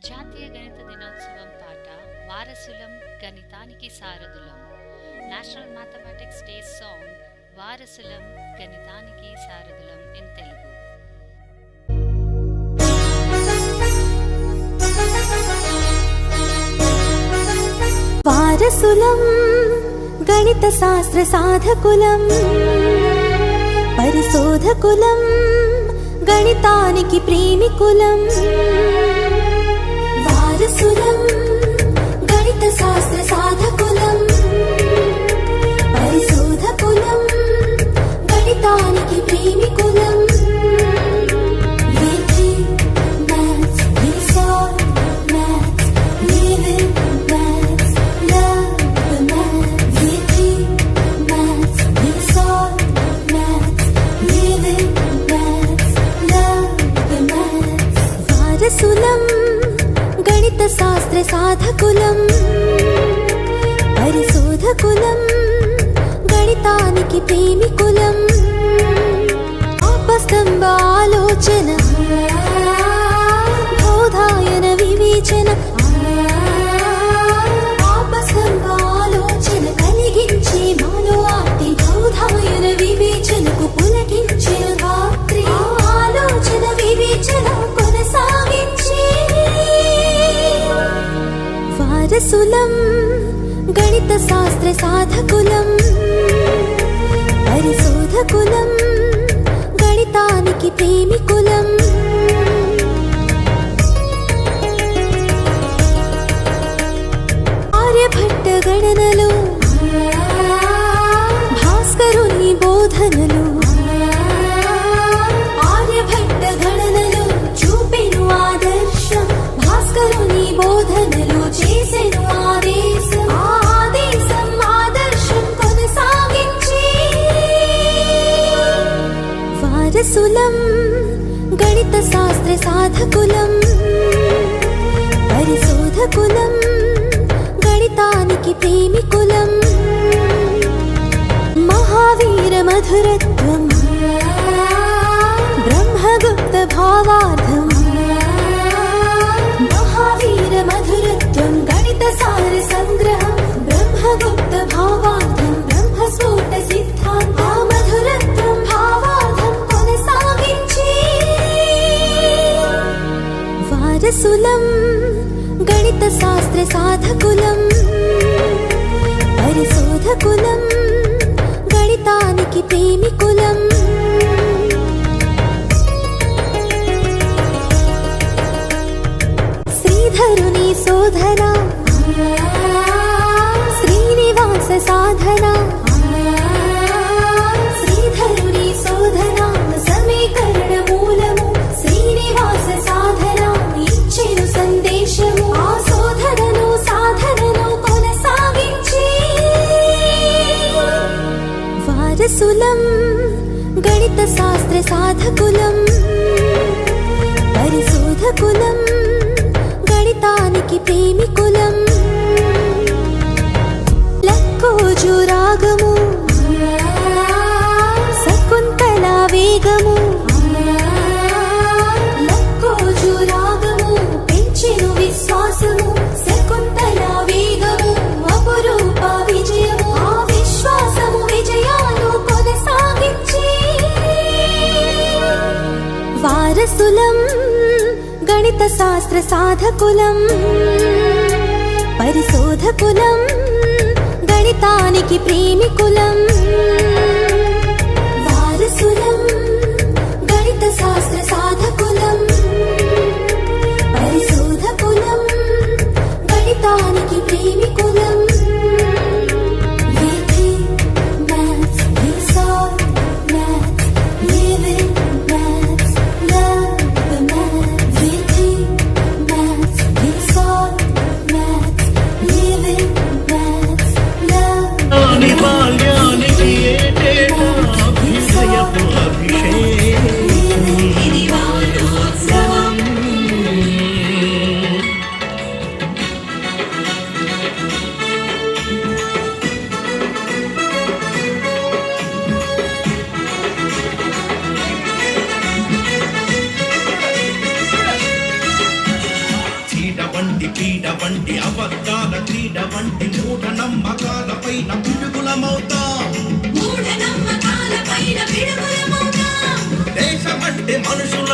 జాతీయ గణిత దినోత్సవం పాట వారసులం గణితానికి సారథులం. నేషనల్ మ్యాథమెటిక్స్ డే సాంగ్ వారసులం గణితానికి సారథులం ఇన్ తెలుగు. వారసులం గణిత శాస్త్ర సాధకులం, పరిశోధకులం గణితానికి ప్రేమికులం. వారసులం గణిత శాస్త్ర సాధకులం, పరిశోధకులం గణితానికి ప్రేమికులం. వారసులం గణిత శాస్త్ర సాధకులం, పరిశోధకులం గణితానికి ప్రేమికులం. ఆపస్తంభ ఆలోచన, బోధాయన వివేచన, ఆపస్తంభ ఆలోచన కలిగించే మాలో ఆర్తి, బోధాయన వివేచనకు పులకించిన రాత్రి. ఆలోచన వివేచన కొనసాగించే వారసులం గణిత శాస్త్ర సాధకులం, పరిశోధకులం గణితానికి ప్రేమికులం. ఆర్యభట్ట గణనలు, భాస్కరుని బోధనలు, ఆర్యభట్ట గణనలు చూపెను ఆదర్శం, భాస్కరుని బోధనలు చేసెను ఆదేశం. ఆదేశం ఆదర్శం కొనసాగించి వారసులం గణిత శాస్త్ర సాధకులం, పరిశోధకులం గణితానికి ప్రేమికులం. మహావీర మధురత్వం, బ్రహ్మగుప్త భావార్థం, మహావీర మధురత్వం గణిత సార సంగ్రహం, బ్రహ్మగుప్త భావార్థం బ్రహ్మస్ఫోట సిద్ధాంతం. మధురత్వం భావార్థం కొనసాగించి వారసులం గణిత శాస్త్ర సాధకులం, పరిశోధకులం గణితానికి ప్రేమికులం. శ్రీధరుని శోధన, శ్రీనివాస సాధన, శ్రీధరుని శోధన సమీకరణ మూలము, శ్రీనివాస సాధన ఇచ్చెను సందేశము. ఆ శోధనను సాధనను కొనసాగించి వారసులం గణిత శాస్త్ర సాధకులం, పరిశోధకులం గణితానికి ప్రేమికులం. లక్కోజు రాగము, శకుంతల వేగము, లక్కోజు రాగము పెంచెను విశ్వాసము, శకుంతల వేగము అపురూప విజయము. ఆ విశ్వాసము విజయాలు కొనసాగించి వారసులం గణిత శాస్త్ర సాధకులం, పరిశోధకులం గణితానికి ప్రేమికులం. వారసులం గణిత శాస్త్ర సాధకులం, పరిశోధకులం గణితానికి ప్రేమికులం. బాల్యానికి ఏటేటా అభిషేకం అవినీతి పీడ వంటి అబద్ధాల క్రీడ వంటి మూఢ నమ్మకాల పైన పిడుగులమవుతాం. దేశమంటే మనుషుల